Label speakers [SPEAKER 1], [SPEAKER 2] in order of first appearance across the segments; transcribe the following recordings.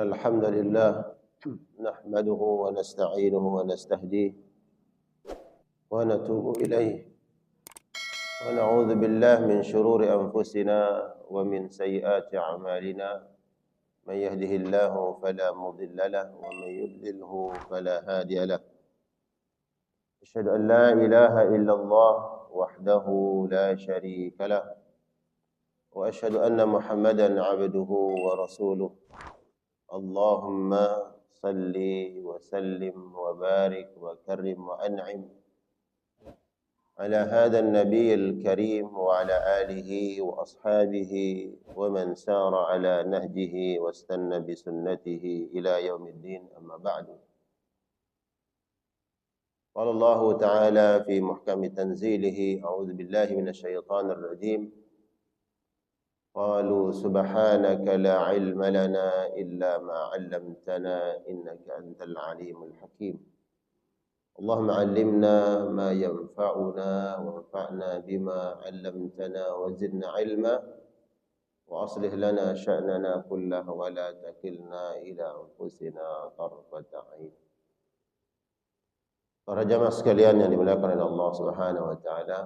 [SPEAKER 1] إن الحمد لله نحمده ونستعينه ونستهديه ونتوب إليه ونعوذ بالله من شرور أنفسنا ومن سيئات أعمالنا من يهده الله فلا مضل له ومن يضلله فلا هادي له أشهد أن لا إله إلا الله وحده لا شريك له وأشهد أن محمدا عبده ورسوله اللهم صل وسلم وبارك وكرم وأنعم على هذا النبي الكريم وعلى آله وأصحابه ومن سار على نهجه واستنى بسنته إلى يوم الدين أما بعد قال الله تعالى في محكم تنزيله أعوذ بالله من الشيطان الرجيم قالوا سبحانك لا علم لنا إلا ما علمتنا إنك أنت العليم الحكيم اللهم علمنا ما ينفعنا وانفعنا بما علمتنا وزدنا علما وأصلح لنا شأننا كله ولا تكلنا إلى أنفسنا طرفة عين. Para jamaah sekalian yang dimuliakan oleh Allah Subhanahu wa taala,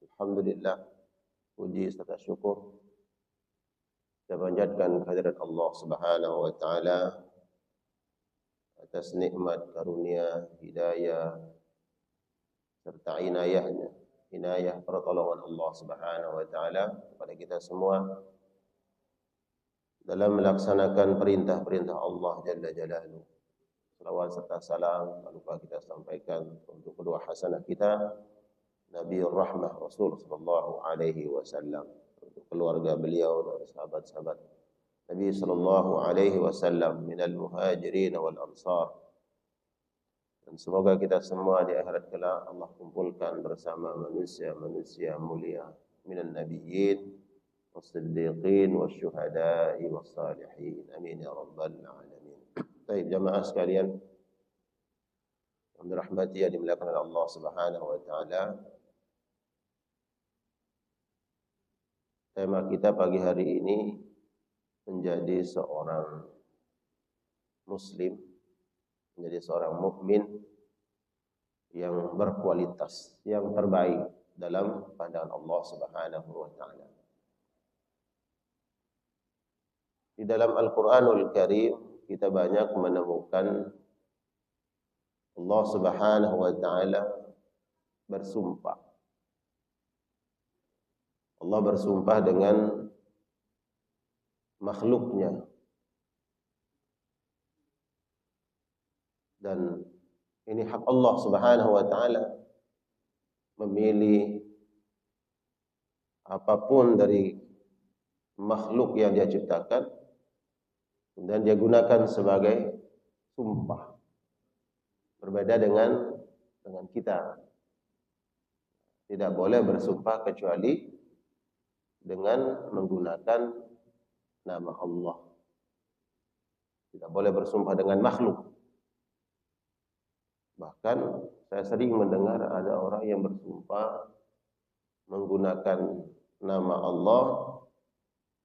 [SPEAKER 1] alhamdulillah, puji serta syukur kita panjatkan kehadirat Allah Subhanahu wa taala atas nikmat karunia, hidayah serta inayahnya, inayah pertolongan Allah Subhanahu wa taala kepada kita semua dalam melaksanakan perintah-perintah Allah Jalla Jalaluhu. Salawat serta salam tak lupa kita sampaikan untuk kedua hasanah kita Nabiur Rahmah Rasul sallallahu alaihi wasallam, untuk keluarga beliau dan sahabat-sahabat Nabi sallallahu alaihi wasallam minal muhajirin wal ansar. Dan semoga kita semua di akhirat kelak Allah kumpulkan bersama manusia-manusia mulia minan nabiyyin was-siddiqin wasyuhada'i was-salihin. Amin ya rabbal alamin. Baik jamaah sekalian yang dirahmati dan dimuliakan oleh Allah Subhanahu wa taala. Tema kita pagi hari ini menjadi seorang muslim, menjadi seorang mukmin yang berkualitas, yang terbaik dalam pandangan Allah Subhanahu wa taala. Di dalam Al-Qur'anul Karim kita banyak menemukan Allah Subhanahu wa taala bersumpah. Allah bersumpah dengan makhluknya. Dan ini hak Allah Subhanahu wa taala memilih apapun dari makhluk yang dia ciptakan dan dia gunakan sebagai sumpah. Berbeda dengan kita. Tidak boleh bersumpah kecuali dengan menggunakan nama Allah. Tidak boleh bersumpah dengan makhluk. Bahkan saya sering mendengar ada orang yang bersumpah menggunakan nama Allah,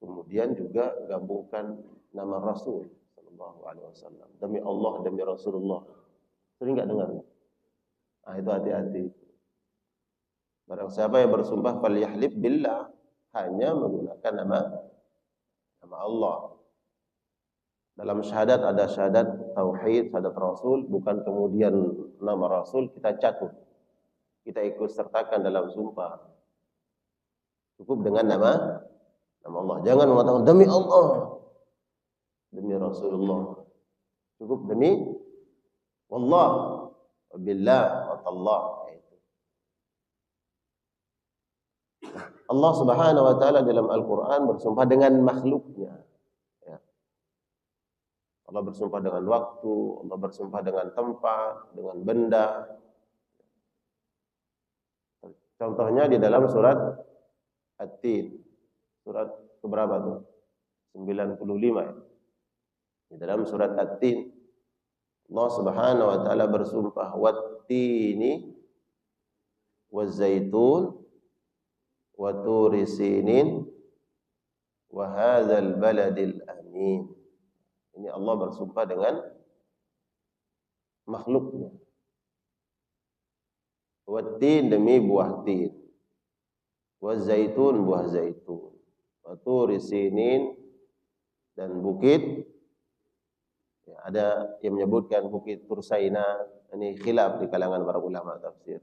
[SPEAKER 1] kemudian juga gabungkan nama Rasul sallallahu alaihi wasallam. Demi Allah, demi Rasulullah. Sering enggak dengar? Ah, itu hati-hati. Barang siapa yang bersumpah falyahlib billah, hanya menggunakan nama Allah. Dalam syahadat ada syahadat tauhid, syahadat Rasul, bukan kemudian nama Rasul kita catut. Kita ikut sertakan dalam sumpah. Cukup dengan nama Allah. Jangan mengatakan demi Allah, demi Rasulullah. Cukup demi wallah, wabillah, wa tallah. Allah Subhanahu wa taala dalam Al-Qur'an bersumpah dengan makhluknya. Ya. Allah bersumpah dengan waktu, Allah bersumpah dengan tempat, dengan benda. Contohnya di dalam surat At-Tin. Surat keberapa tuh? 95 ya. Di dalam surat At-Tin Allah Subhanahu wa taala bersumpah wat-tini waz-zaitun wa turi sinin wa hadzal baladil amin. Ini Allah bersumpah dengan makhluknya. Wattin demi buah tin, wazaitun buah zaitun, waturi sinin dan bukit. Ya, ada yang menyebutkan bukit Tursaina. Ini khilaf di kalangan para ulama tafsir.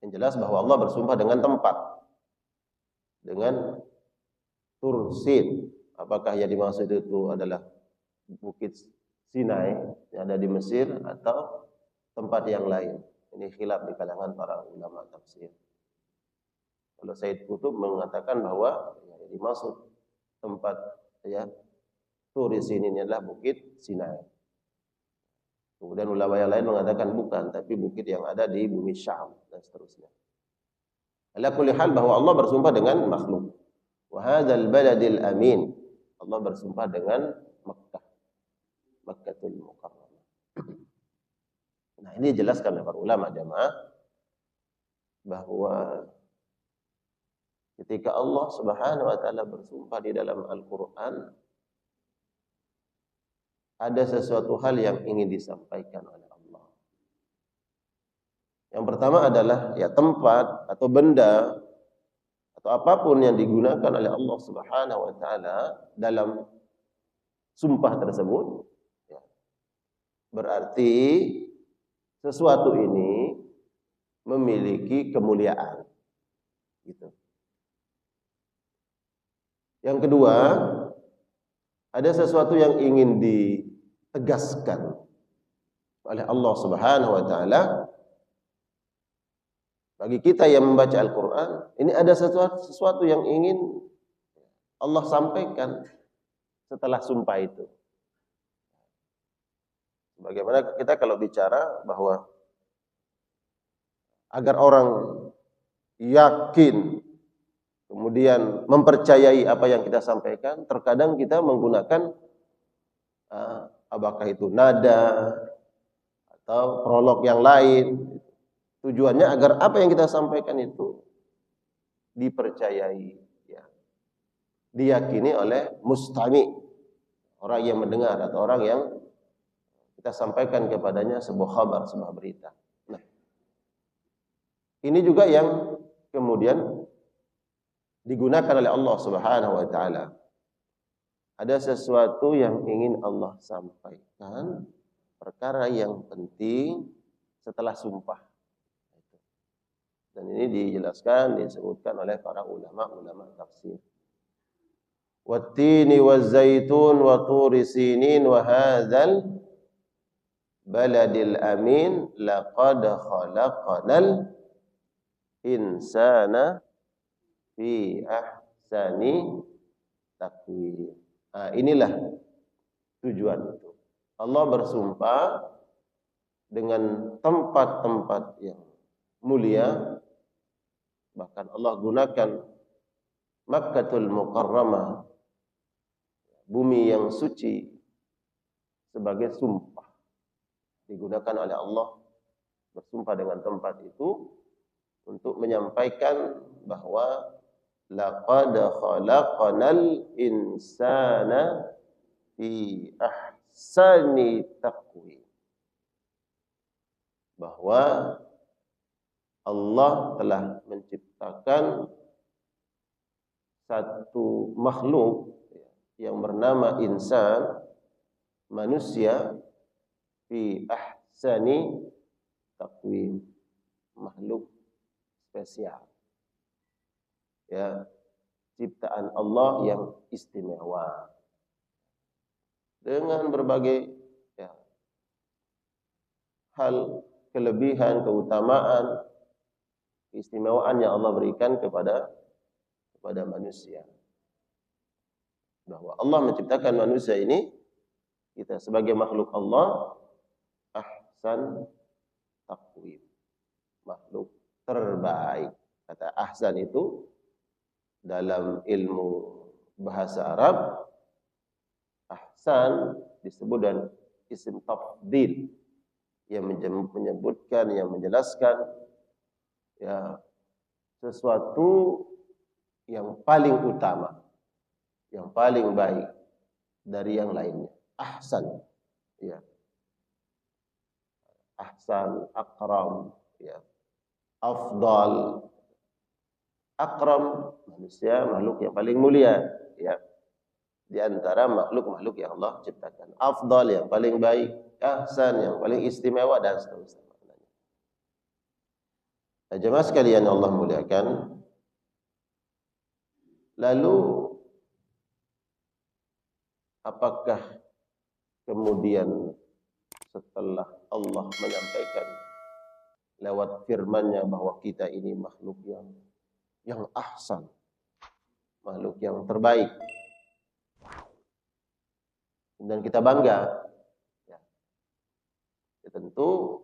[SPEAKER 1] Yang jelas bahwa Allah bersumpah dengan tempat, dengan Tursin. Apakah yang dimaksud itu adalah bukit Sinai yang ada di Mesir atau tempat yang lain? Ini khilaf di kalangan para ulama tafsir. Kalau Said Qutb mengatakan bahwa yang dimaksud tempat ya Tursin ini adalah bukit Sinai. Kemudian ulama yang lain mengatakan bukan, tapi bukit yang ada di bumi Syam dan seterusnya. Ala kulli hal bahwa Allah bersumpah dengan makhluk. Wa hadzal baladil amin. Allah bersumpah dengan Makkah. Makkatul Mukarramah. Nah, ini dijelaskan oleh para ulama jamaah bahwa ketika Allah Subhanahu wa taala bersumpah di dalam Al-Qur'an, ada sesuatu hal yang ingin disampaikan oleh Allah. Yang pertama adalah ya tempat atau benda atau apapun yang digunakan oleh Allah Subhanahu wa taala dalam sumpah tersebut ya, berarti sesuatu ini memiliki kemuliaan gitu. Yang kedua, ada sesuatu yang ingin ditegaskan oleh Allah Subhanahu wa taala bagi kita yang membaca Al-Qur'an. Ini ada sesuatu yang ingin Allah sampaikan setelah sumpah itu. Bagaimana kita kalau bicara bahwa agar orang yakin kemudian mempercayai apa yang kita sampaikan, terkadang kita menggunakan apakah itu nada atau prolog yang lain. Tujuannya agar apa yang kita sampaikan itu dipercayai, ya, diyakini oleh mustami, orang yang mendengar atau orang yang kita sampaikan kepadanya sebuah kabar, sebuah berita. Nah, ini juga yang kemudian digunakan oleh Allah Subhanahu wa taala. Ada sesuatu yang ingin Allah sampaikan, perkara yang penting setelah sumpah. Dan ini dijelaskan, disebutkan oleh para ulama tafsir. Wattini wazzaitun wa turi sinin wa hadzal baladil amin laqad khalaqnal insana fi ahsani taqwim. Nah, inilah tujuan itu. Allah bersumpah dengan tempat-tempat yang mulia. Bahkan Allah gunakan Makkatul Mukarramah, bumi yang suci, sebagai sumpah. Digunakan oleh Allah bersumpah dengan tempat itu untuk menyampaikan bahwa laqad khalaqnal insana fi ahsani taqwim. Bahwa Allah telah menciptakan satu makhluk yang bernama insan, manusia, fi ahsani taqwim, makhluk spesial. Ya, ciptaan Allah yang istimewa. Dengan berbagai ya, hal, kelebihan, keutamaan, keistimewaan yang Allah berikan kepada manusia. Bahwa Allah menciptakan manusia ini, kita sebagai makhluk Allah, ahsan taqwim, makhluk terbaik. Kata ahsan itu dalam ilmu bahasa Arab, ahsan disebut dan isim tafdil yang menyebutkan, yang menjelaskan ya sesuatu yang paling utama, yang paling baik, dari yang lainnya. Ahsan, ya. Ahsan, akram, ya. Afdal. Akram, manusia makhluk yang paling mulia, ya. Di antara makhluk-makhluk yang Allah ciptakan. Afdal, yang paling baik. Ahsan, yang paling istimewa, dan seterusnya. Nah, jemaah sekalian Allah muliakan. Lalu apakah kemudian setelah Allah menyampaikan lewat firman-Nya bahwa kita ini makhluk yang ahsan, makhluk yang terbaik, dan kita bangga, ya, tentu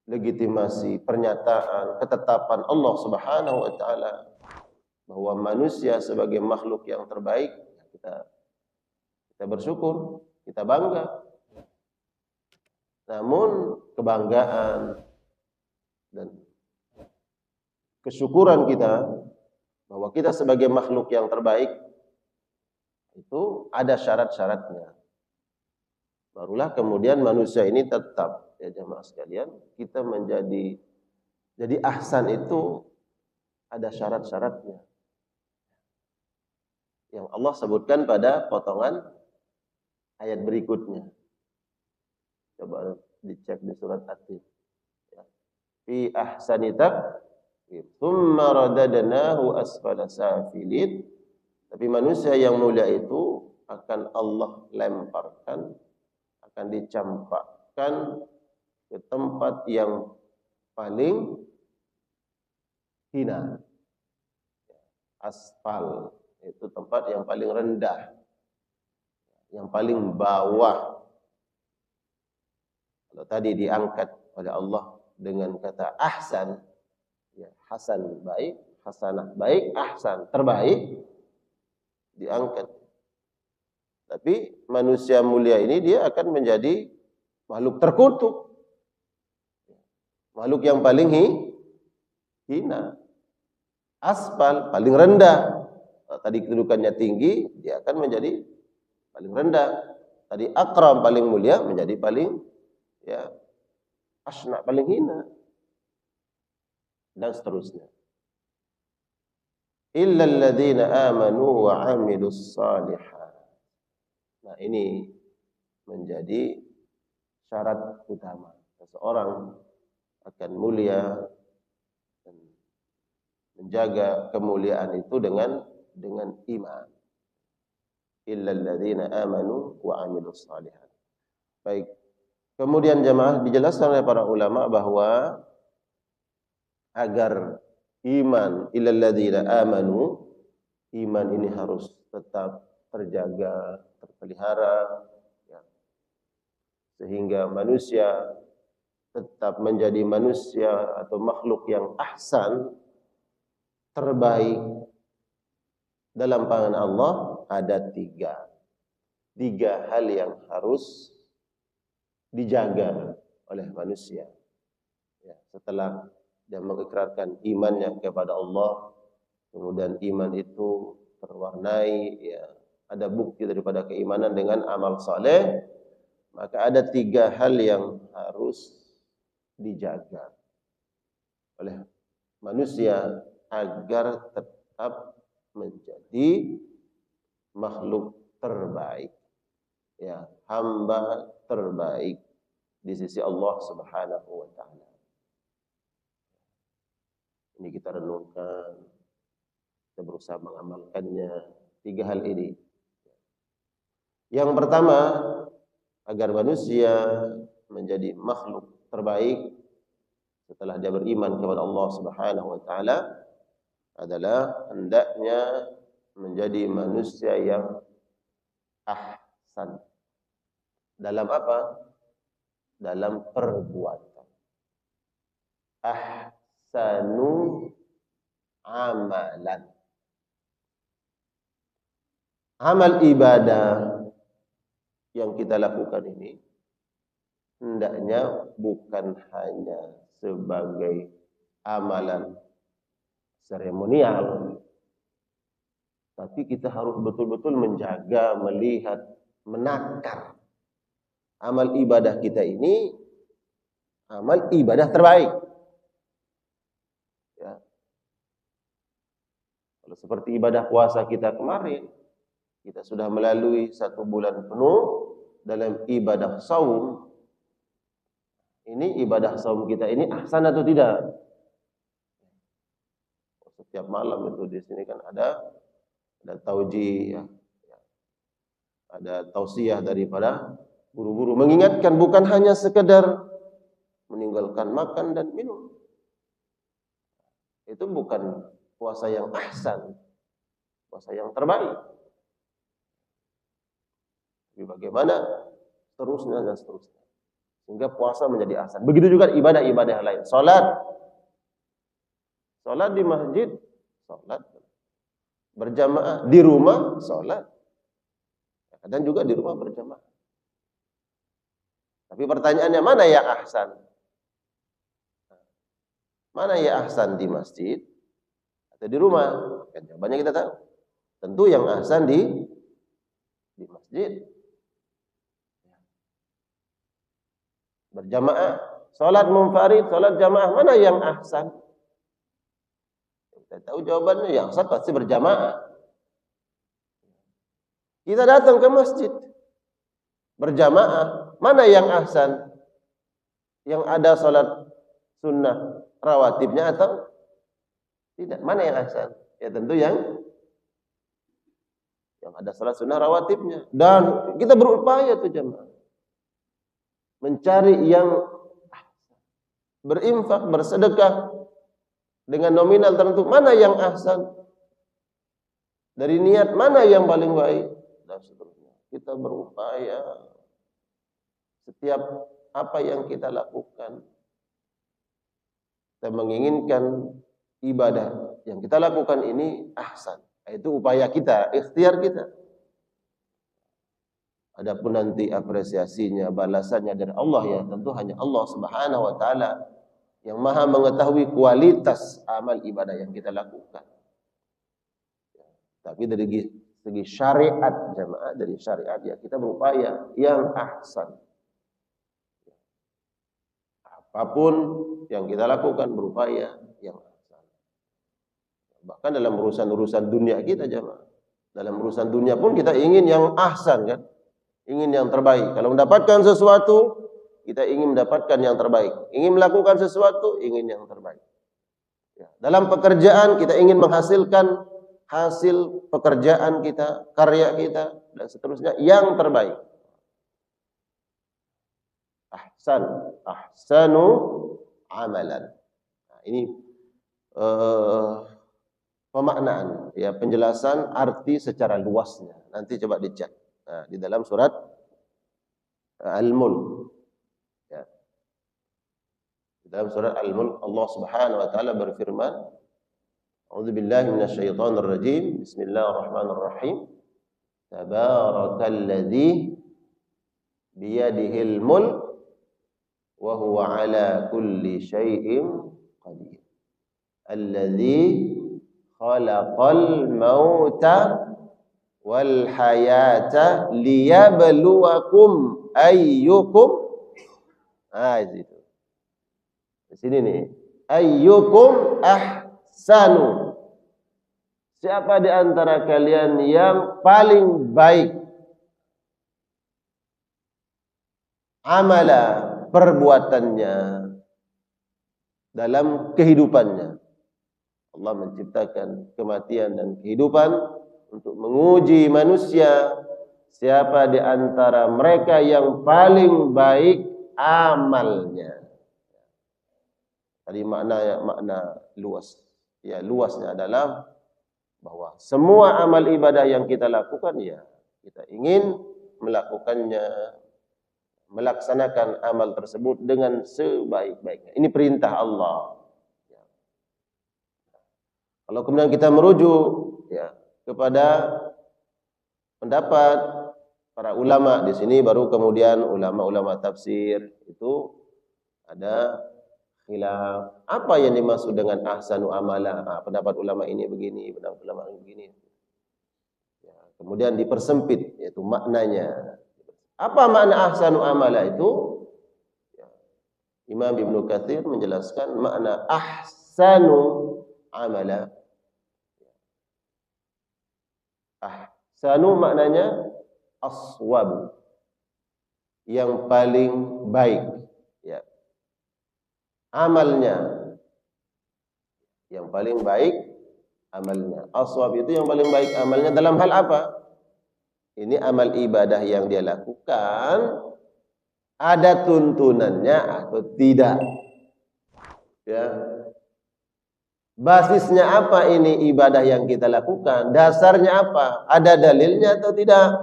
[SPEAKER 1] legitimasi pernyataan ketetapan Allah Subhanahu wa taala bahwa manusia sebagai makhluk yang terbaik, kita bersyukur, kita bangga. Namun kebanggaan dan kesyukuran kita bahwa kita sebagai makhluk yang terbaik itu ada syarat-syaratnya. Barulah kemudian manusia ini tetap, ya jemaah sekalian, kita jadi ahsan itu ada syarat-syaratnya yang Allah sebutkan pada potongan ayat berikutnya. Coba dicek di surat At-Tin. Ya. Fi ahsani taqwim, tsumma radadnahu asfala safilin. Tapi manusia yang mulia itu akan Allah lemparkan, akan dicampakkan ke tempat yang paling hina. Asfal itu tempat yang paling rendah, yang paling bawah. Kalau tadi diangkat oleh Allah dengan kata ahsan, ya, hasan baik, hasanah baik, ahsan terbaik, diangkat. Tapi manusia mulia ini dia akan menjadi makhluk terkutuk, makhluk yang paling hina, asfal paling rendah. Tadi kedudukannya tinggi, dia akan menjadi paling rendah. Tadi akram paling mulia menjadi paling, ya, asna paling hina, dan seterusnya. Illal ladzina amanu wa 'amilus shalihat. Nah, ini menjadi syarat utama seseorang akan mulia dan menjaga kemuliaan itu dengan iman. Illal ladzina amanu wa 'amilus shalihat. Baik. Kemudian jemaah dijelaskan oleh para ulama bahwa agar iman illal ladzina amanu, iman ini harus tetap terjaga, terpelihara, ya, sehingga manusia tetap menjadi manusia atau makhluk yang ahsan, terbaik dalam pandangan Allah. Ada tiga hal yang harus dijaga oleh manusia, ya, setelah dia mengikrarkan imannya kepada Allah, kemudian iman itu terwarnai, ya, ada bukti daripada keimanan dengan amal saleh, maka ada tiga hal yang harus dijaga oleh manusia agar tetap menjadi makhluk terbaik, ya, hamba terbaik di sisi Allah Subhanahu wa taala. Ini kita renungkan, kita berusaha mengamalkannya, tiga hal ini. Yang pertama, agar manusia menjadi makhluk terbaik setelah dia beriman kepada Allah Subhanahu wa taala adalah hendaknya menjadi manusia yang ahsan. Dalam apa? Dalam perbuatan. Ahsanu amalan. Amal ibadah yang kita lakukan ini hendaknya bukan hanya sebagai amalan seremonial, Tapi kita harus betul-betul menjaga, melihat, menakar amal ibadah kita ini amal ibadah terbaik. Ya. Kalau seperti ibadah puasa kita kemarin, kita sudah melalui 1 bulan penuh dalam ibadah saum. Ini ibadah saum kita ini ahsan atau tidak? Setiap malam itu di sini kan ada taujih, ya. Ada tausiah daripada guru-guru mengingatkan bukan hanya sekedar meninggalkan makan dan minum. Itu bukan puasa yang ahsan, puasa yang terbaik. Tapi bagaimana seterusnya dan seterusnya, sehingga puasa menjadi ahsan. Begitu juga ibadah-ibadah lain. Salat di masjid, salat berjamaah, di rumah salat, dan juga di rumah berjamaah. Tapi pertanyaannya, mana yang ahsan? Mana yang ahsan, di masjid atau di rumah? Kan jawabannya kita tahu. Tentu yang ahsan di masjid. Berjamaah, salat munfarid, salat jamaah, mana yang ahsan? Kita tahu jawabannya, yang ahsan pasti berjamaah. Kita datang ke masjid berjamaah, mana yang ahsan? Yang ada salat sunnah rawatibnya atau tidak? Mana yang ahsan? Ya tentu yang ada salat sunnah rawatibnya. Dan kita berupaya tuh jamaah mencari yang berinfak, bersedekah dengan nominal tertentu. Mana yang ahsan? Dari niat mana yang paling baik? Dan seterusnya. Kita berupaya setiap apa yang kita lakukan, kita menginginkan ibadah yang kita lakukan ini ahsan. Itu upaya kita, ikhtiar kita. Adapun nanti apresiasinya, balasannya dari Allah, ya tentu hanya Allah Subhanahu wa taala yang Maha mengetahui kualitas amal ibadah yang kita lakukan. Tapi dari segi syariat jamaah, dari syariat ya kita berupaya yang ahsan. Apapun yang kita lakukan berupaya yang ahsan. Bahkan dalam urusan-urusan dunia kita jamaah. Dalam urusan dunia pun kita ingin yang ahsan kan? Ingin yang terbaik. Kalau mendapatkan sesuatu, kita ingin mendapatkan yang terbaik. Ingin melakukan sesuatu, ingin yang terbaik. Ya. Dalam pekerjaan kita ingin menghasilkan hasil pekerjaan kita, karya kita, dan seterusnya yang terbaik. Ahsanu amalan. Nah, ini pemaknaan, ya penjelasan arti secara luasnya. Nanti coba dicek. Nah, di dalam surat Al-Mulk. Ya. Di dalam surat Al-Mulk Allah Subhanahu wa taala berfirman, A'udzubillahi minasyaitonir rajim. Bismillahirrahmanirrahim. Tabarakalladzi biyadihil mulk wa huwa ala kulli syai'in qadir. Alladzi khalaqal mauta wal hayata liyabluwakum ayyukum itu. Di sini nih, ayyukum ahsanu. Siapa di antara kalian yang paling baik amala, perbuatannya dalam kehidupannya. Allah menciptakan kematian dan kehidupan untuk menguji manusia. Siapa di antara mereka yang paling baik amalnya? Tadi makna luas. Ya, luasnya adalah bahwa semua amal ibadah yang kita lakukan, ya kita ingin melakukannya, melaksanakan amal tersebut dengan sebaik-baiknya. Ini perintah Allah. Kalau kemudian kita merujuk ya kepada pendapat para ulama di sini, baru kemudian ulama-ulama tafsir itu ada khilaf. Apa yang dimaksud dengan ahsanu amala? Pendapat ulama ini begini, pendapat ulama ini begini. Kemudian dipersempit, yaitu maknanya. Apa makna ahsanu amala itu? Imam Ibnu Katsir menjelaskan makna ahsanu amala. Ahsanu maknanya aswab, yang paling baik, ya. Amalnya yang paling baik, amalnya. Aswab itu yang paling baik amalnya dalam hal apa? Ini amal ibadah yang dia lakukan ada tuntunannya atau tidak, ya. Basisnya apa ini ibadah yang kita lakukan? Dasarnya apa? Ada dalilnya atau tidak?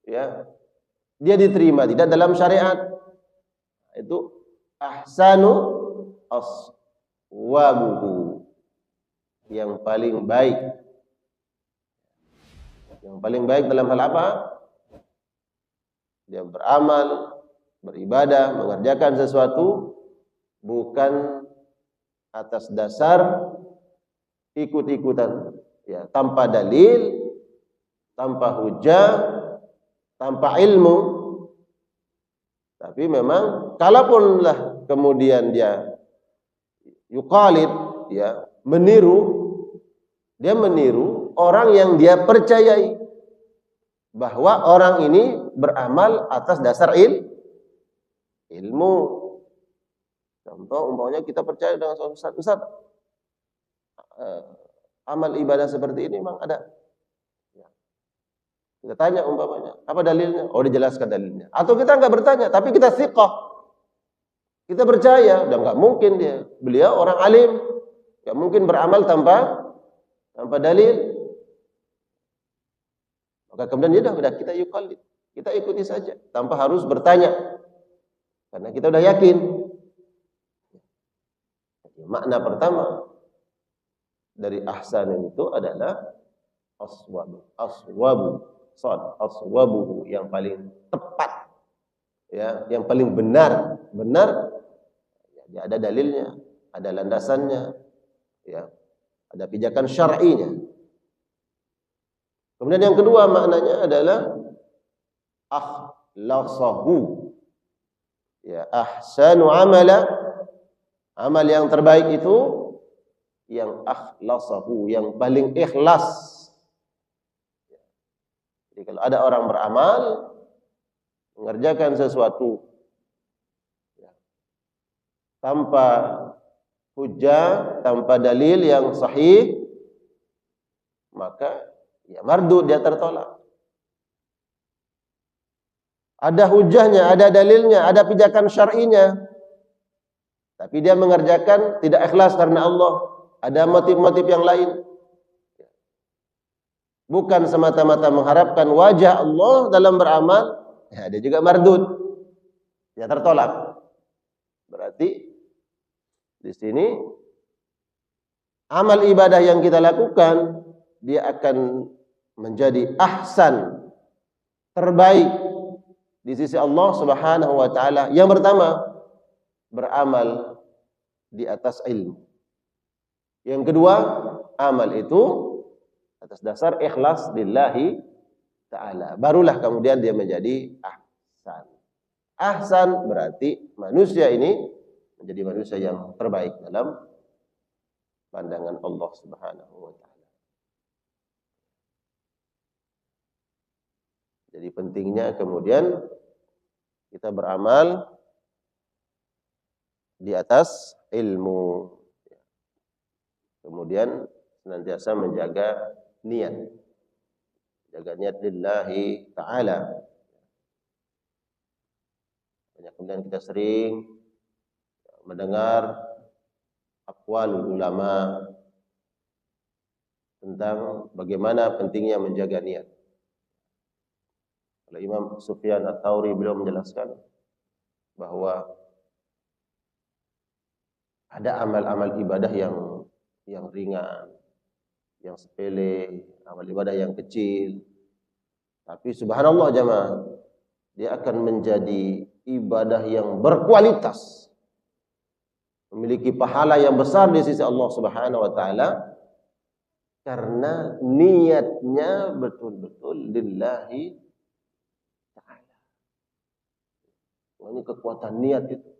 [SPEAKER 1] Ya. Dia diterima tidak dalam syariat. Itu ahsanu aswabuhu, yang paling baik. Yang paling baik dalam hal apa? Dia beramal, beribadah, mengerjakan sesuatu bukan atas dasar ikut-ikutan, ya, tanpa dalil, tanpa hujah, tanpa ilmu. Tapi memang kalaupun kemudian dia yuqalid, ya, dia meniru orang yang dia percayai bahwa orang ini beramal atas dasar ilmu. Contoh umpamanya kita percaya dengan Ustaz, amal ibadah seperti ini memang ada. Kita tanya umpamanya, apa dalilnya? Oh, dijelaskan dalilnya. Atau kita enggak bertanya, tapi kita thiqah. Kita percaya, udah enggak mungkin beliau orang alim, enggak mungkin beramal tanpa dalil. Maka kemudian sudah kita yuqallid, kita ikuti saja tanpa harus bertanya. Karena kita sudah yakin. Makna pertama dari ahsan itu adalah aswabuhu, yang paling tepat, ya, yang paling benar, ya, ada dalilnya, ada landasannya, ya, ada pijakan syar'inya. Kemudian yang kedua maknanya adalah akhlasahu, ya, ahsanu amala. Amal yang terbaik itu yang akhlasahu, yang paling ikhlas. Jadi kalau ada orang beramal, mengerjakan sesuatu, ya, tanpa hujah, tanpa dalil yang sahih, maka ya mardud, dia tertolak. Ada hujahnya, ada dalilnya, ada pijakan syar'inya, tapi dia mengerjakan tidak ikhlas karena Allah, ada motif-motif yang lain. Bukan semata-mata mengharapkan wajah Allah dalam beramal, ya, dia juga mardud, dia tertolak. Berarti di sini amal ibadah yang kita lakukan dia akan menjadi ahsan, terbaik di sisi Allah Subhanahu wa taala. Yang pertama, beramal di atas ilmu. Yang kedua, amal itu atas dasar ikhlas lillahi ta'ala. Barulah kemudian dia menjadi ahsan. Ahsan berarti manusia ini menjadi manusia yang terbaik dalam pandangan Allah Subhanahu wa taala. Jadi pentingnya kemudian kita beramal di atas ilmu. Kemudian senantiasa menjaga niat. Jaga niat lillahi ta'ala. Kemudian kita sering mendengar aqwalul ulama tentang bagaimana pentingnya menjaga niat. Oleh Imam Sufyan Ats-Tsauri, beliau menjelaskan bahwa ada amal-amal ibadah yang ringan, yang sepele, amal ibadah yang kecil. Tapi subhanallah jemaah, dia akan menjadi ibadah yang berkualitas, memiliki pahala yang besar di sisi Allah Subhanahu wa taala karena niatnya betul-betul lillahi ta'ala. Ini kekuatan niat itu.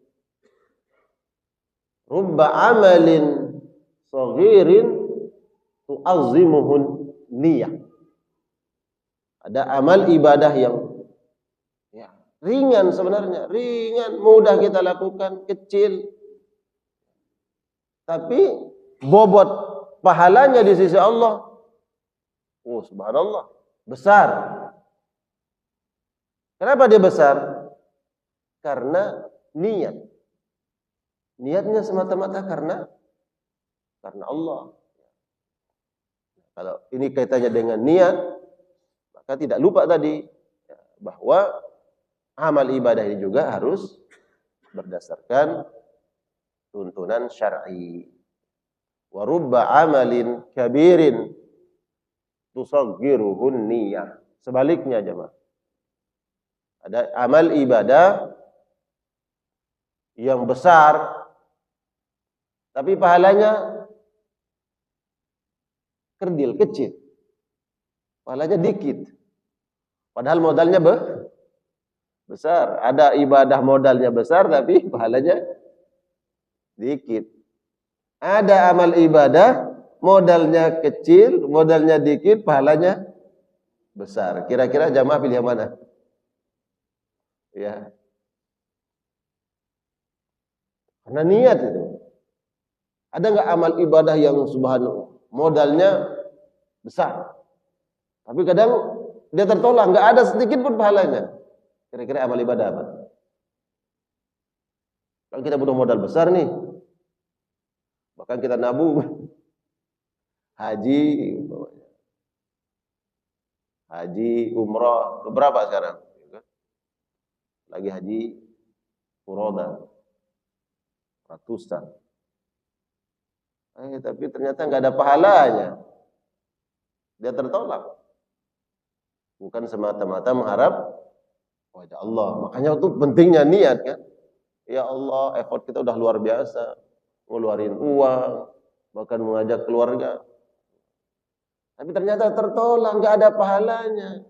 [SPEAKER 1] Rubba amalin saghirin tu'azzimuhun niyah. Ada amal ibadah yang ringan sebenarnya, ringan, mudah kita lakukan, kecil. Tapi bobot pahalanya di sisi Allah, oh subhanallah, besar. Kenapa dia besar? Karena niat. Niatnya semata-mata karena Allah. Kalau ini kaitannya dengan niat, maka tidak lupa tadi bahwa amal ibadah ini juga harus berdasarkan tuntunan syar'i. Wa rubba amalin kabirin tusaggiruhun niyah. Sebaliknya jemaah. Ada amal ibadah yang besar tapi pahalanya kerdil, kecil. Pahalanya dikit. Padahal modalnya besar. Ada ibadah modalnya besar tapi pahalanya dikit. Ada amal ibadah modalnya kecil, modalnya dikit, pahalanya besar. Kira-kira jamaah pilih yang mana? Ya. Karena niat itu. Ada enggak amal ibadah yang subhanallah modalnya besar, tapi kadang dia tertolak, enggak ada sedikit pun pahalanya. Kira-kira amal ibadah apa? Kalau kita butuh modal besar nih, bahkan kita nabung haji, umrah, berapa sekarang? Lagi haji furoda, ratusan. Tapi ternyata nggak ada pahalanya. Dia tertolak. Bukan semata-mata mengharap wajah Allah. Makanya itu pentingnya niat kan. Ya Allah, effort kita udah luar biasa. Ngeluarin uang, bahkan mengajak keluarga. Tapi ternyata tertolak, nggak ada pahalanya.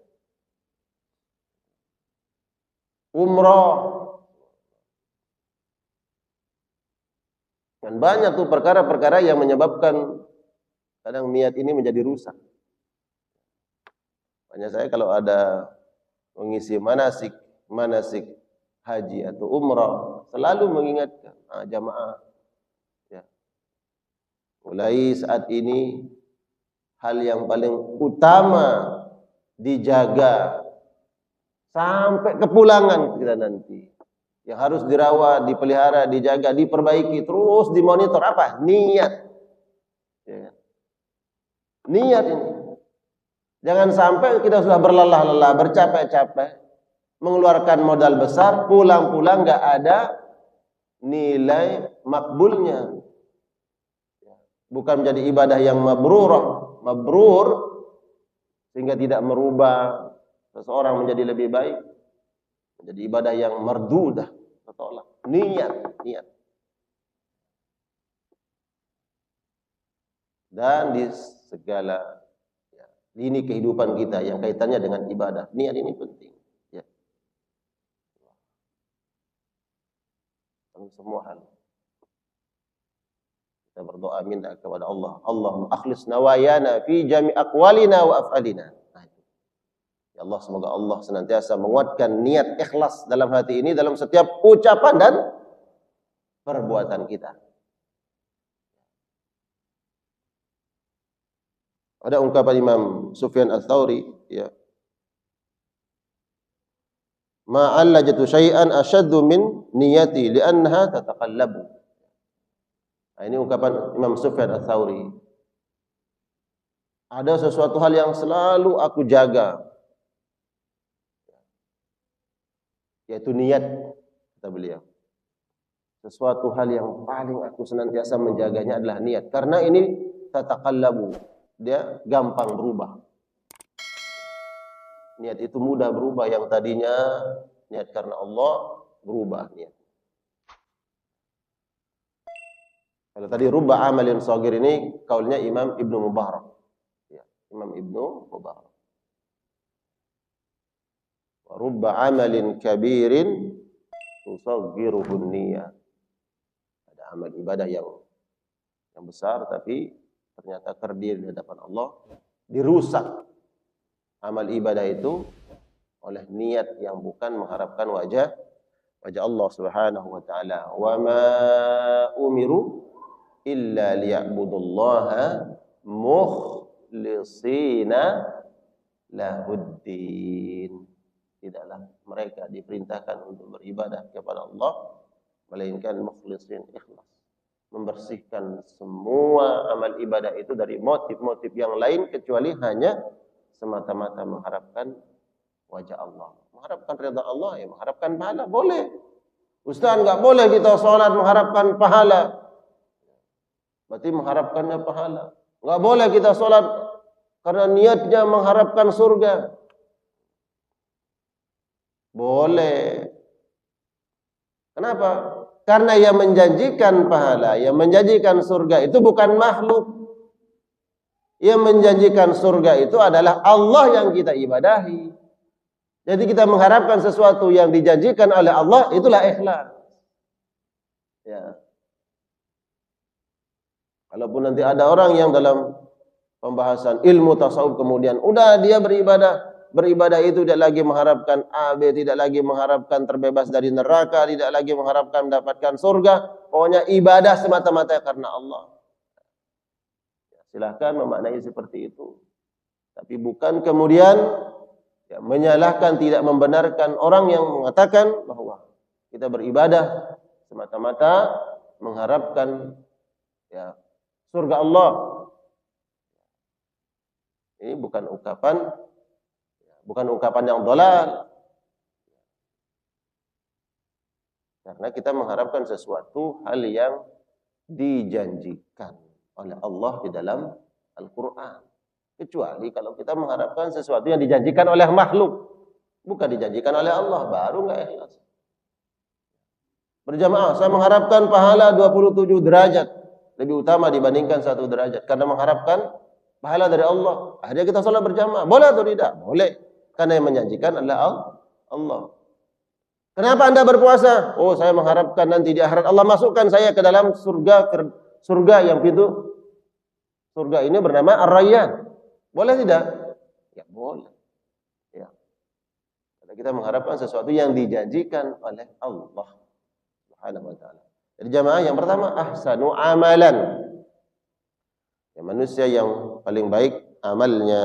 [SPEAKER 1] Umrah. Dan banyak tuh perkara-perkara yang menyebabkan kadang niat ini menjadi rusak. Makanya saya kalau ada mengisi manasik haji atau umrah, selalu mengingatkan jamaah. Ya. Mulai saat ini hal yang paling utama dijaga sampai kepulangan kita nanti. Yang harus dirawat, dipelihara, dijaga, diperbaiki, terus dimonitor apa? Niat. Ya. Niat ini. Jangan sampai kita sudah berlelah-lelah, bercapek-capek, mengeluarkan modal besar, pulang-pulang nggak ada nilai makbulnya. Bukan menjadi ibadah yang mabrur, sehingga tidak merubah seseorang menjadi lebih baik. Menjadi ibadah yang mardudah, tertolak. Niat. Dan di segala lini kehidupan kita yang kaitannya dengan ibadah, niat ini penting. Ya. Dalam semua hal. Kita berdoa minta kepada Allah. Allahumma akhlis nawayana fi jami' aqwalina wa af'alina. Ya Allah, semoga Allah senantiasa menguatkan niat ikhlas dalam hati ini dalam setiap ucapan dan perbuatan kita. Ada ungkapan Imam Sufyan Ats-Tsauri, ya. Ma'allajatu syai'an asyaddu min niyati li'annaha tataqallabu. Nah, ini ungkapan Imam Sufyan Ats-Tsauri. Ada sesuatu hal yang selalu aku jaga, yaitu niat, kata beliau. Sesuatu hal yang paling aku senantiasa menjaganya adalah niat. Karena ini tataqallabu, dia gampang berubah. Niat itu mudah berubah. Yang tadinya niat karena Allah, berubah niat. Kalau tadi rubba amalin shagir ini kaulnya Imam Ibnu Mubarak. Imam Ibnu Mubarak. Wa rubba amalin kabirin tusaggiruhun niyah. Ada amal ibadah yang besar tapi ternyata kerdil di hadapan Allah, dirusak amal ibadah itu oleh niat yang bukan mengharapkan wajah Allah Subhanahu wa taala. Wa ma umiru illa liya'budullaha mukhlishina lahuddin. Tidaklah mereka diperintahkan untuk beribadah kepada Allah melainkan mukhlishin, ikhlas, membersihkan semua amal ibadah itu dari motif-motif yang lain kecuali hanya semata-mata mengharapkan wajah Allah, mengharapkan ridha Allah, ya mengharapkan pahala boleh. Ustaz, enggak boleh kita sholat mengharapkan pahala. Berarti mengharapkannya pahala. Enggak boleh kita sholat karena niatnya mengharapkan surga. Boleh. Kenapa? Karena yang menjanjikan pahala, yang menjanjikan surga itu bukan makhluk. Yang menjanjikan surga itu adalah Allah yang kita ibadahi. Jadi kita mengharapkan sesuatu yang dijanjikan oleh Allah, itulah ikhlas. Ya. Kalaupun nanti ada orang yang dalam pembahasan ilmu tasawuf kemudian udah dia beribadah itu tidak lagi mengharapkan A, B, tidak lagi mengharapkan terbebas dari neraka, tidak lagi mengharapkan mendapatkan surga, pokoknya ibadah semata-mata karena Allah. Silahkan memaknai seperti itu. Tapi bukan kemudian ya, menyalahkan, tidak membenarkan orang yang mengatakan bahwa kita beribadah semata-mata mengharapkan ya, surga Allah. Ini bukan ungkapan yang dhalal. Karena kita mengharapkan sesuatu hal yang dijanjikan oleh Allah di dalam Al-Quran. Kecuali kalau kita mengharapkan sesuatu yang dijanjikan oleh makhluk, bukan dijanjikan oleh Allah, baru enggak ikhlas. Berjamaah, saya mengharapkan pahala 27 derajat lebih utama dibandingkan 1 derajat karena mengharapkan pahala dari Allah. Akhirnya kita salat berjamaah. Boleh atau tidak? Boleh. Karena yang menjanjikan adalah Allah. Kenapa Anda berpuasa? Oh, saya mengharapkan nanti di akhirat Allah masukkan saya ke dalam surga yang pintu surga ini bernama Ar-Rayyan. Boleh tidak? Ya boleh. Ya. Karena kita mengharapkan sesuatu yang dijanjikan oleh Allah Subhanahu wa taala. Jadi jamaah yang pertama ahsanu amalan. Ya, manusia yang paling baik amalnya.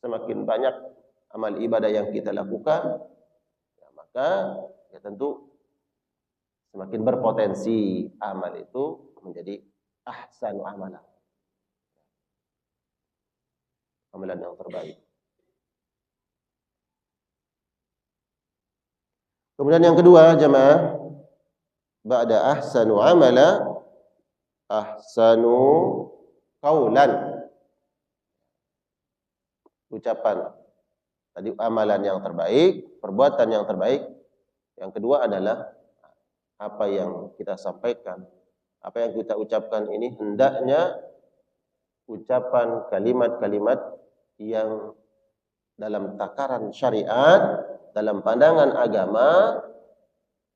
[SPEAKER 1] Semakin banyak amal ibadah yang kita lakukan, ya, maka ya tentu semakin berpotensi amal itu menjadi ahsanu amalan. Amalan yang terbaik. Kemudian yang kedua jamaah, ba'da ahsanu amala ahsanu qaulan. Ucapan tadi amalan yang terbaik, perbuatan yang terbaik. Yang kedua adalah apa yang kita sampaikan, apa yang kita ucapkan ini hendaknya ucapan kalimat-kalimat yang dalam takaran syariat, dalam pandangan agama,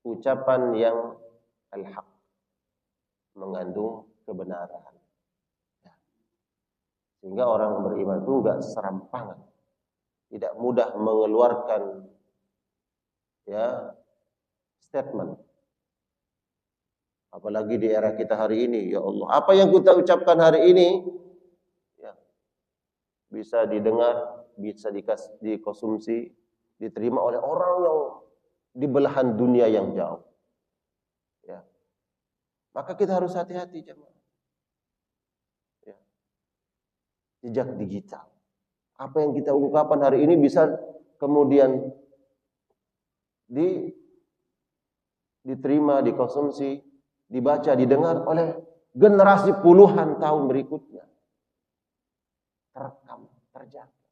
[SPEAKER 1] ucapan yang al-haq, mengandung kebenaran. Sehingga orang beriman itu enggak serampangan, tidak mudah mengeluarkan ya statement. Apalagi di era kita hari ini, ya Allah, apa yang kita ucapkan hari ini ya, bisa didengar, bisa dikonsumsi, diterima oleh orang yang di belahan dunia yang jauh. Ya. Maka kita harus hati-hati jemaah. Jejak digital. Apa yang kita ungkapkan hari ini bisa kemudian diterima, dikonsumsi, dibaca, didengar oleh generasi puluhan tahun berikutnya. Terekam, terjaga.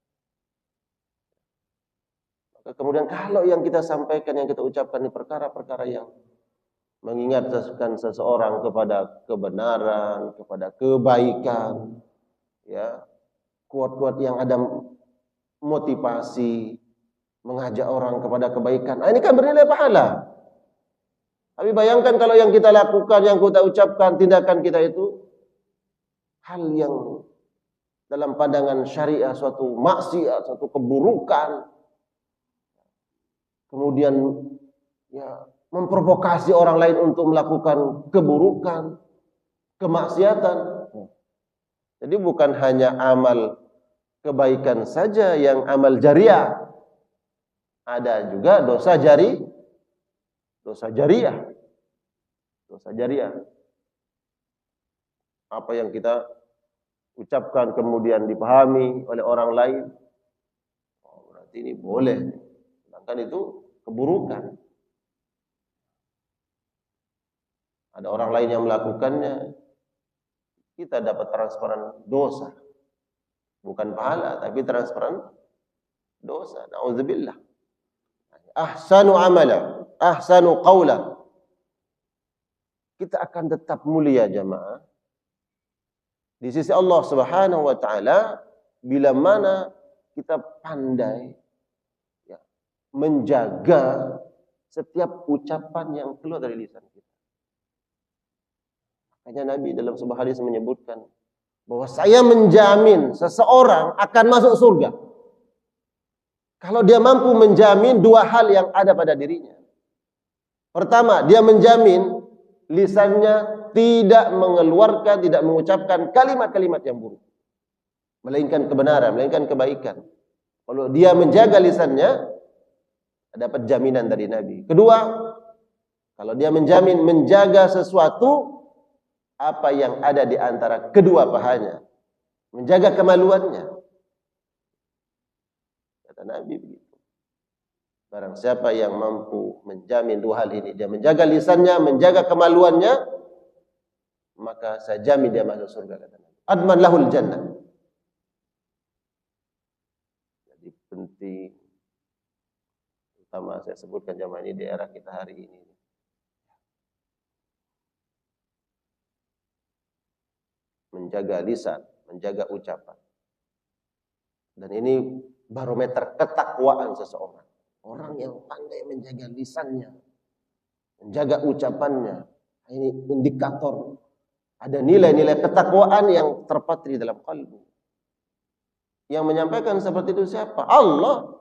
[SPEAKER 1] Maka kemudian kalau yang kita sampaikan, yang kita ucapkan ini perkara-perkara yang mengingatkan seseorang kepada kebenaran, kepada kebaikan, ya, quote-quote yang ada motivasi, mengajak orang kepada kebaikan. Ini kan bernilai pahala. Tapi bayangkan kalau yang kita lakukan, yang kita ucapkan, tindakan kita itu hal yang dalam pandangan syariah suatu maksiat, suatu keburukan. Kemudian ya memprovokasi orang lain untuk melakukan keburukan, kemaksiatan. Jadi bukan hanya amal kebaikan saja yang amal jariah. Ada juga dosa jariah. Dosa jariah. Apa yang kita ucapkan kemudian dipahami oleh orang lain. Oh, berarti ini boleh. Sedangkan itu keburukan. Ada orang lain yang melakukannya, kita dapat transparan dosa. Bukan pahala, tapi transparan dosa. Na'udzubillah. Ahsanu amala, ahsanu qawla. Kita akan tetap mulia jamaah di sisi Allah Subhanahu wa taala bila mana kita pandai ya, menjaga setiap ucapan yang keluar dari lisan kita. Makanya Nabi dalam sebuah hadis menyebutkan bahwa saya menjamin seseorang akan masuk surga kalau dia mampu menjamin dua hal yang ada pada dirinya. Pertama, dia menjamin lisannya tidak mengeluarkan, tidak mengucapkan kalimat-kalimat yang buruk, melainkan kebenaran, melainkan kebaikan. Kalau dia menjaga lisannya, dapat jaminan dari Nabi. Kedua, kalau dia menjamin menjaga sesuatu apa yang ada di antara kedua pahanya, menjaga kemaluannya. Kata Nabi begitu. Barang siapa yang mampu menjamin dua hal ini, dia menjaga lisannya, menjaga kemaluannya, maka saya jamin dia masuk surga, kata Nabi. Adman lahul jannah. Jadi penting, utama saya sebutkan jamaah ini di era kita hari ini. Menjaga lisan, menjaga ucapan. Dan ini barometer ketakwaan seseorang. Orang yang pandai menjaga lisannya, menjaga ucapannya, ini indikator ada nilai-nilai ketakwaan yang terpatri dalam kalbu. Yang menyampaikan seperti itu siapa? Allah.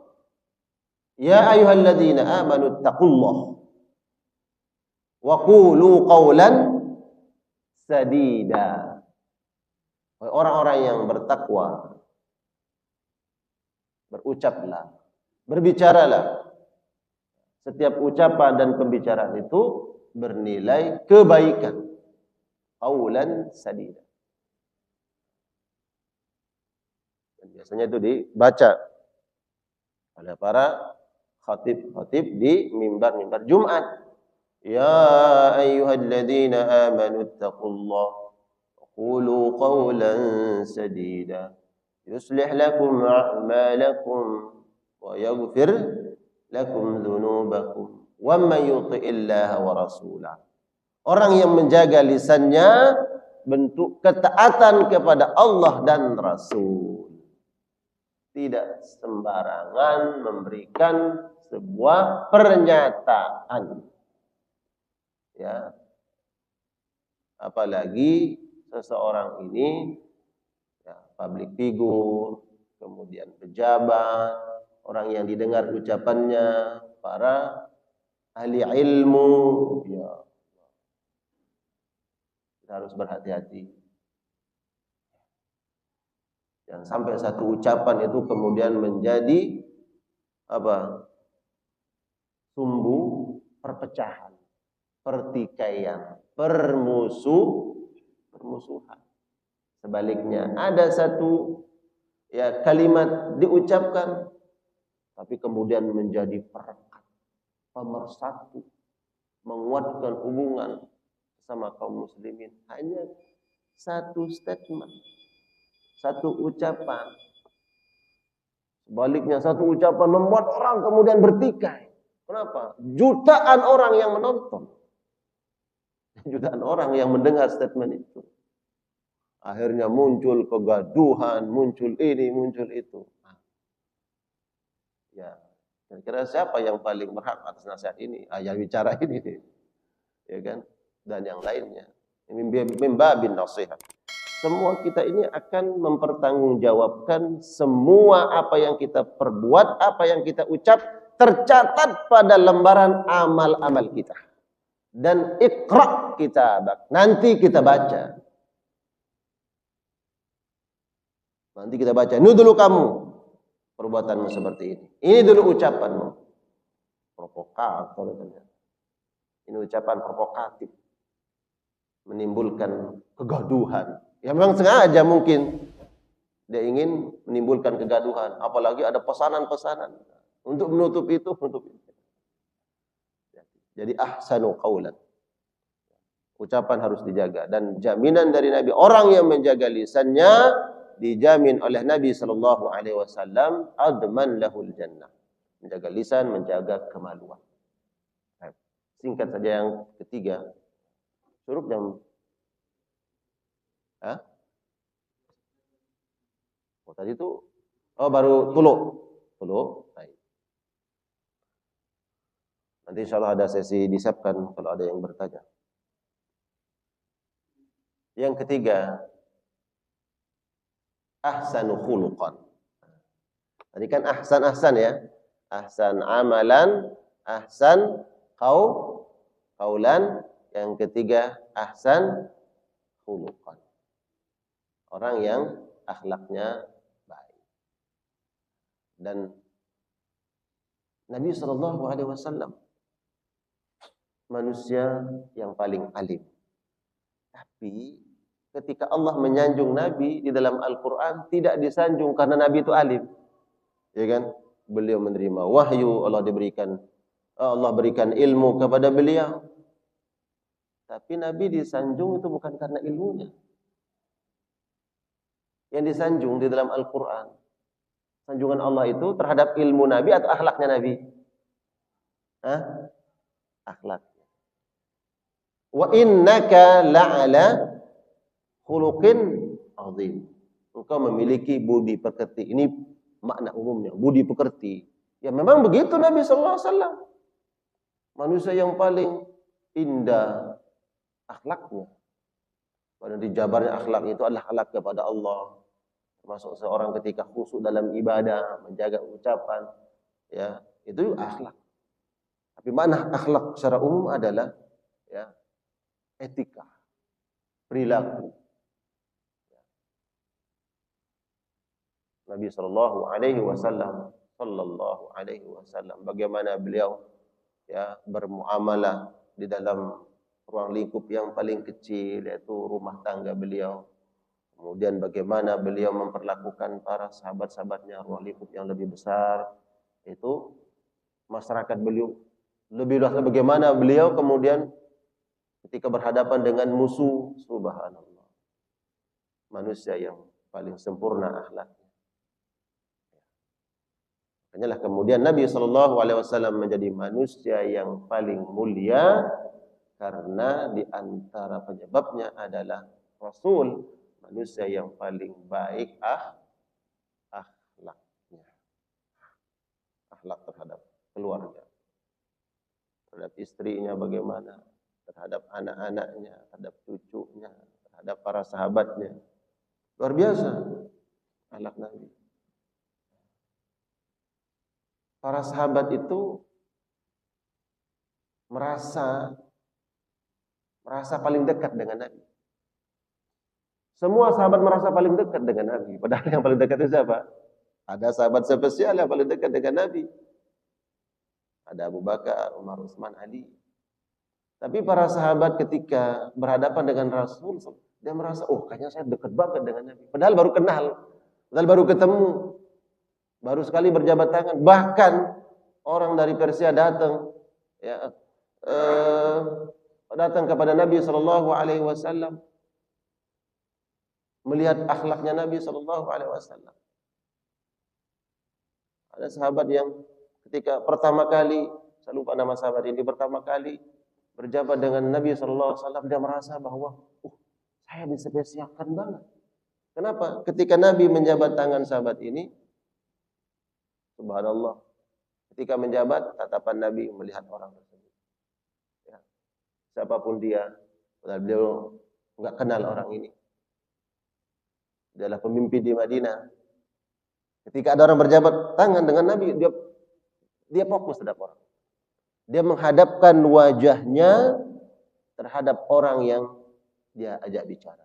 [SPEAKER 1] Ya ayyuhalladzina amanu taqullah wa qulu qawlan sadida. Orang-orang yang bertakwa, berucaplah, berbicaralah. Setiap ucapan dan pembicaraan itu bernilai kebaikan. Qaulan sadida. Dan biasanya itu dibaca oleh para khatib-khatib di mimbar-mimbar Jumat. Ya ayyuhalladzina amanu taqullaha qulu qawlan sadida yuslih lakum a'malakum wa yaghfir lakum dzunubakum wa may yuti'illaha wa rasulahu. Orang yang menjaga lisannya bentuk ketaatan kepada Allah dan Rasul. Tidak sembarangan memberikan sebuah pernyataan. Ya. Apalagi seseorang ini ya, public figure, kemudian pejabat, orang yang didengar ucapannya, para ahli ilmu, ya. Kita harus berhati-hati. Jangan sampai satu ucapan itu kemudian menjadi apa? Sumbu perpecahan, pertikaian, permusuhan. Sebaliknya, ada satu ya kalimat diucapkan tapi kemudian menjadi perekat, pemersatu, menguatkan hubungan sama kaum muslimin. Hanya satu statement, satu ucapan. Sebaliknya, satu ucapan membuat orang kemudian bertikai. Kenapa? Jutaan orang yang menonton, jutaan orang yang mendengar statement itu. Akhirnya muncul kegaduhan, muncul ini, muncul itu. Ya, kira-kira siapa yang paling berhak atas nasihat ini? Yang bicara ini, ya kan? Dan yang lainnya. Mimbabin nasihat. Semua kita ini akan mempertanggungjawabkan semua apa yang kita perbuat, apa yang kita ucap, tercatat pada lembaran amal-amal kita. Dan iqra' kitabak. Nanti kita baca. Nanti kita baca. Ini dulu kamu perbuatanmu seperti ini. Ini dulu ucapanmu. Provokator. Ini ucapan provokatif. Menimbulkan kegaduhan. Ya memang sengaja mungkin. Dia ingin menimbulkan kegaduhan. Apalagi ada pesanan-pesanan. Untuk menutup itu. Jadi ahsanu qawlan. Ucapan harus dijaga. Dan jaminan dari Nabi. Orang yang menjaga lisannya dijamin oleh Nabi sallallahu alaihi wasallam adman lahul jannah. Menjaga lisan, menjaga kemaluan. Singkat saja yang ketiga. Suruh yang tadi itu baru tulu. Baik. Nanti insyaallah ada sesi disiapkan kalau ada yang bertanya. Yang ketiga, ahsanu khuluqan. Tadi kan ahsan ya. Ahsan amalan, ahsan qaulan. Yang ketiga, ahsan khuluqan. Orang yang akhlaknya baik. Dan Nabi SAW manusia yang paling alim. Tapi ketika Allah menyanjung Nabi di dalam Al-Quran, tidak disanjung karena Nabi itu alim. Ya kan? Beliau menerima wahyu, Allah berikan ilmu kepada beliau. Tapi Nabi disanjung itu bukan karena ilmunya. Yang disanjung di dalam Al-Quran, sanjungan Allah itu terhadap ilmu Nabi atau akhlaknya Nabi? Akhlaknya. Wa innaka la'ala khuluqin azim. Engkau memiliki budi pekerti. Ini makna umumnya, budi pekerti. Ya memang begitu Nabi sallallahu alaihi wasallam. Manusia yang paling indah akhlaknya. Pada dijabarnya akhlak itu adalah akhlak kepada Allah. Termasuk seorang ketika khusyuk dalam ibadah, menjaga ucapan, ya, itu akhlak. Tapi makna akhlak secara umum adalah ya, etika, perilaku. Nabi sallallahu alaihi wasallam bagaimana beliau ya bermuamalah di dalam ruang lingkup yang paling kecil, yaitu rumah tangga beliau. Kemudian bagaimana beliau memperlakukan para sahabat-sahabatnya, ruang lingkup yang lebih besar, itu masyarakat beliau lebih luas. Bagaimana beliau kemudian ketika berhadapan dengan musuh, subhanallah, manusia yang paling sempurna akhlaknya. Makanya lah kemudian Nabi SAW menjadi manusia yang paling mulia karena di antara penyebabnya adalah Rasul, manusia yang paling baik akhlaknya. Akhlak terhadap keluarga, terhadap istrinya bagaimana, terhadap anak-anaknya, terhadap cucunya, terhadap para sahabatnya. Luar biasa akhlak Nabi. Para sahabat itu merasa paling dekat dengan Nabi. Semua sahabat merasa paling dekat dengan Nabi. Padahal yang paling dekat itu siapa? Ada sahabat spesial yang paling dekat dengan Nabi. Ada Abu Bakar, Umar, Utsman, Ali. Tapi para sahabat ketika berhadapan dengan Rasul, dia merasa, kayaknya saya dekat banget dengan Nabi. Padahal baru kenal, padahal baru ketemu, baru sekali berjabat tangan. Bahkan orang dari Persia datang, ya, datang kepada Nabi SAW, melihat akhlaknya Nabi SAW. Ada sahabat yang ketika pertama kali, saya lupa nama sahabat ini, pertama kali berjabat dengan Nabi SAW, dia merasa bahwa Saya dispesialkan banget. Kenapa? Ketika Nabi menjabat tangan sahabat ini, subhanallah, ketika menjabat, tatapan Nabi melihat orang tersebut. Ya. Siapapun dia, beliau nggak kenal orang ini. Dia adalah pemimpin di Madinah. Ketika ada orang berjabat tangan dengan Nabi, dia fokus terhadap orang. Dia menghadapkan wajahnya terhadap orang yang dia ajak bicara.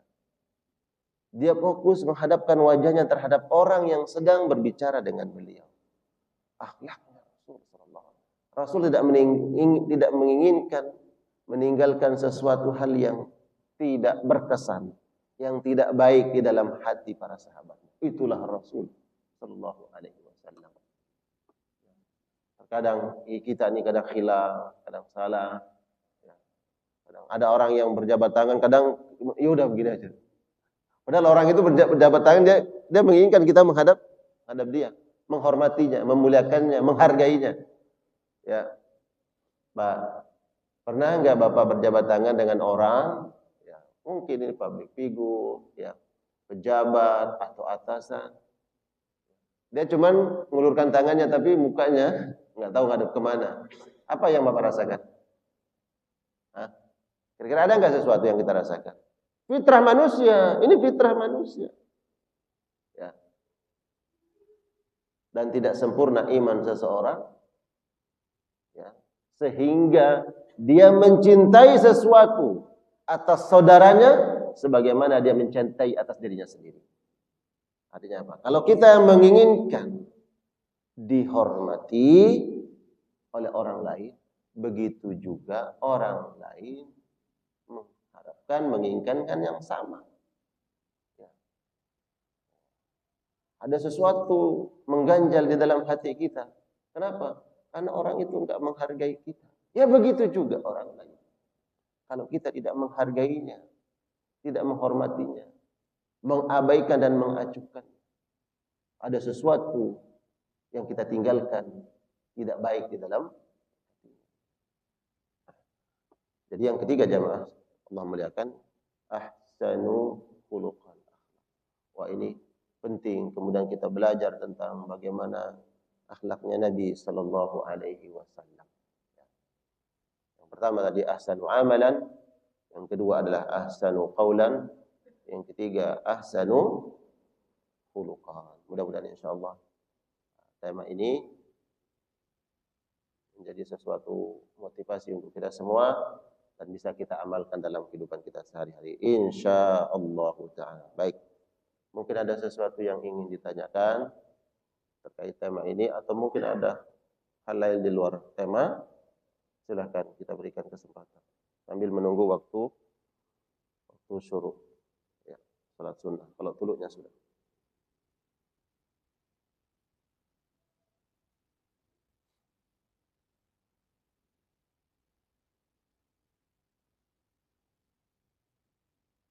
[SPEAKER 1] Dia fokus menghadapkan wajahnya terhadap orang yang sedang berbicara dengan beliau. Akhlaknya Rasul sallallahu alaihi wasallam. Rasul tidak menginginkan meninggalkan sesuatu hal yang tidak berkesan, yang tidak baik di dalam hati para sahabat. Itulah Rasul sallallahu alaihi wasallam. Terkadang kita ini kadang khilaf, kadang salah. Kadang ada orang yang berjabat tangan, kadang ya udah begini aja. Padahal orang itu berjabat tangan, dia menginginkan kita menghadap dia, menghormatinya, memuliakannya, menghargainya. Ya, Pak, pernah nggak Bapak berjabat tangan dengan orang? Ya, mungkin ini public figure, ya, pejabat atau atasan. Dia cuman mengulurkan tangannya, tapi mukanya nggak tahu ngadep kemana. Apa yang Bapak rasakan? Kira-kira ada nggak sesuatu yang kita rasakan? Fitrah manusia, ini fitrah manusia. Ya. Dan tidak sempurna iman seseorang, ya, sehingga dia mencintai sesuatu atas saudaranya sebagaimana dia mencintai atas dirinya sendiri. Artinya apa? Kalau kita menginginkan dihormati oleh orang lain, begitu juga orang lain menginginkan yang sama. Ya. Ada sesuatu mengganjal di dalam hati kita. Kenapa? Karena orang itu enggak menghargai kita. Ya begitu juga orang lain. Kalau kita tidak menghargainya, tidak menghormatinya, mengabaikan dan mengacuhkan, ada sesuatu yang kita tinggalkan tidak baik di dalam hati. Jadi yang ketiga jamaah Allah muliakan, ahsanu khuluqan. Wah, ini penting. Kemudian kita belajar tentang bagaimana akhlaknya Nabi sallallahu alaihi wasallam. Yang pertama tadi ahsanu amalan, yang kedua adalah ahsanu qaulan, yang ketiga ahsanu khuluqan. Mudah-mudahan insyaallah tema ini menjadi sesuatu motivasi untuk kita semua dan bisa kita amalkan dalam kehidupan kita sehari-hari insyaallah taala. Baik. Mungkin ada sesuatu yang ingin ditanyakan terkait tema ini atau mungkin ada hal lain di luar tema, silakan kita berikan kesempatan sambil menunggu waktu syuruk. Ya, salat sunnah kalau tulunya sudah.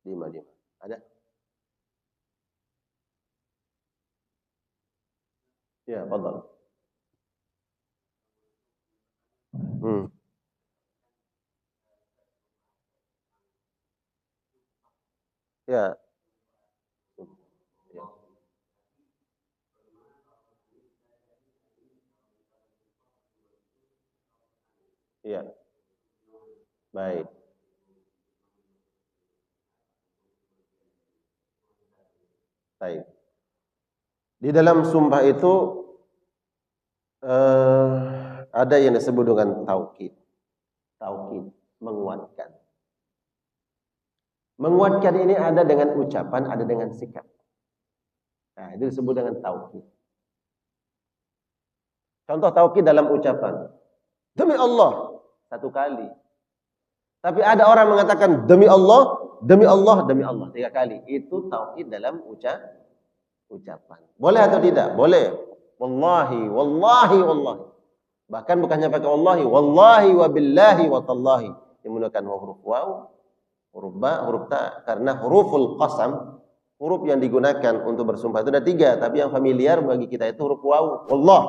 [SPEAKER 1] Di mana? Ada? Ya, fadhal. Ya. Ya. Baik. Baik. Di dalam sumpah itu ada yang disebut dengan taukid. Taukid, menguatkan. Menguatkan ini ada dengan ucapan, ada dengan sikap. Nah, itu disebut dengan taukid. Contoh taukid dalam ucapan. Demi Allah, satu kali. Tapi ada orang mengatakan demi Allah, demi Allah, demi Allah 3 kali. Itu taukid dalam ucapan. Boleh atau tidak? Boleh. Wallahi, wallahi, wallahi. Bahkan bukannya pakai wallahi, wallahi wa billahi wa tallahi. Menggunakan huruf waw, huruf ba, huruf ta. Karena huruful qasam, huruf yang digunakan untuk bersumpah itu ada 3. Tapi yang familiar bagi kita itu huruf waw, wallah.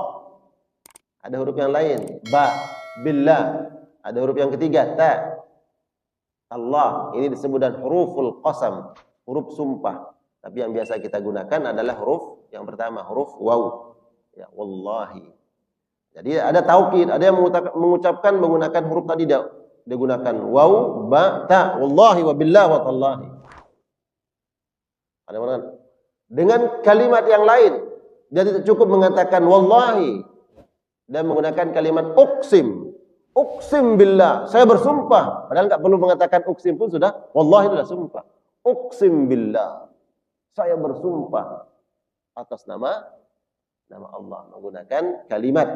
[SPEAKER 1] Ada huruf yang lain, ba, billah. Ada huruf yang ketiga, ta. Allah. Ini disebut dan huruful qasam, huruf sumpah. Tapi yang biasa kita gunakan adalah huruf yang pertama, huruf waw. Ya, wallahi. Jadi ada taukid, ada yang mengucapkan menggunakan huruf tadi dia gunakan waw, ba, ta, wallahi wa billah wa tallahi. Ada mana? Dengan kalimat yang lain, dia tidak cukup mengatakan wallahi dan menggunakan kalimat uqsim. Uqsim billah, saya bersumpah. Padahal enggak perlu mengatakan uqsim pun sudah wallahi itu sudah sumpah. Uqsim billah, saya bersumpah atas nama Allah, menggunakan kalimat,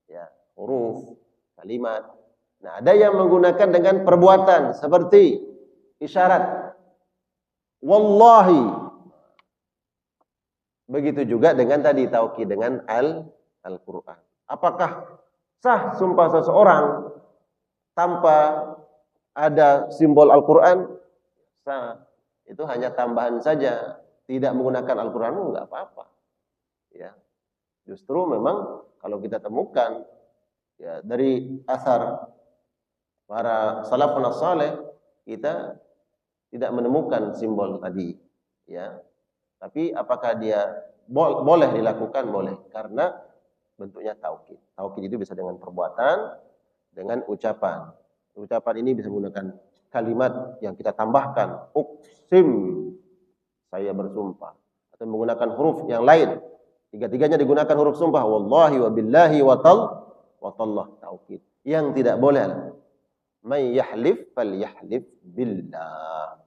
[SPEAKER 1] ya, huruf, kalimat. Nah, ada yang menggunakan dengan perbuatan seperti isyarat. Wallahi. Begitu juga dengan tadi taukid dengan Al-Qur'an. Apakah sah sumpah seseorang tanpa ada simbol Al-Qur'an? Sah. Itu hanya tambahan saja. Tidak menggunakan Al-Qur'an enggak apa-apa. Ya. Justru memang kalau kita temukan ya dari asar para salafun saleh, kita tidak menemukan simbol tadi, ya. Tapi apakah dia boleh dilakukan? Boleh, karena bentuknya taukid. Taukid itu bisa dengan perbuatan, dengan ucapan. Ucapan ini bisa menggunakan kalimat yang kita tambahkan, uqsim, saya bersumpah, atau menggunakan huruf yang lain. Tiga-tiganya digunakan huruf sumpah, wallahi wa billahi wa tallah, taukid. Yang tidak boleh, may yahlif falyahlif billah.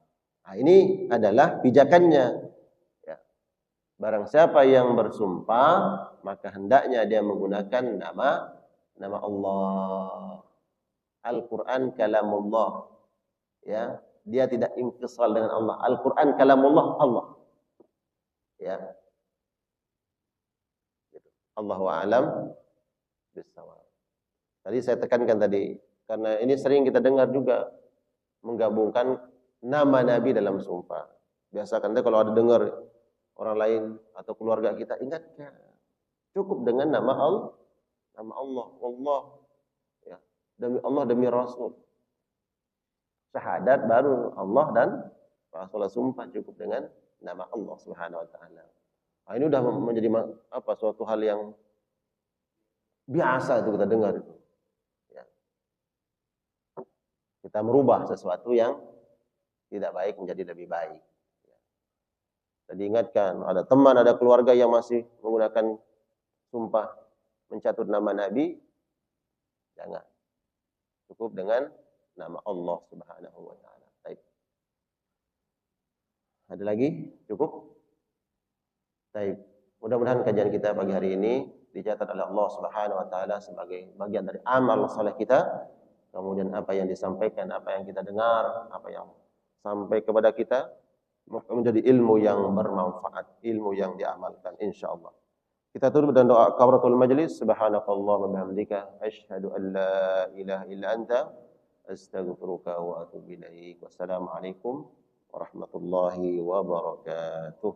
[SPEAKER 1] Nah, ini adalah pijakannya. Barang siapa yang bersumpah, maka hendaknya dia menggunakan nama Allah. Al-Quran kalamullah. Ya, dia tidak infisal dengan Allah. Al-Quran kalamullah, Allah. Ya. Allahu a'lam bissawab. Tadi saya tekankan tadi, karena ini sering kita dengar juga menggabungkan nama Nabi dalam sumpah. Biasa kan kalau ada dengar orang lain atau keluarga kita, ingatkan cukup dengan nama Allah, Allah, ya, demi Allah, demi Rasul. Syahadat baru Allah dan Rasulullah, sumpah cukup dengan nama Allah Subhanahu wa taala. Nah, ini sudah menjadi suatu hal yang biasa itu kita dengar itu. Ya. Kita merubah sesuatu yang tidak baik menjadi lebih baik. Jadi ingatkan, ada teman, ada keluarga yang masih menggunakan sumpah mencatut nama Nabi, jangan. Cukup dengan nama Allah Subhanahu wa taala. Baik. Ada lagi? Cukup? Baik. Mudah-mudahan kajian kita pagi hari ini dicatat oleh Allah Subhanahu wa taala sebagai bagian dari amal saleh kita. Kemudian apa yang disampaikan, apa yang kita dengar, apa yang sampai kepada kita menjadi ilmu yang bermanfaat, ilmu yang diamalkan insyaallah. Kita tutup dengan doa kafaratul majlis. Subhanakallahumma wa bihamdika asyhadu an la ilaha illa anta astaghfiruka wa atubu ilaik. Wassalamualaikum warahmatullahi wabarakatuh.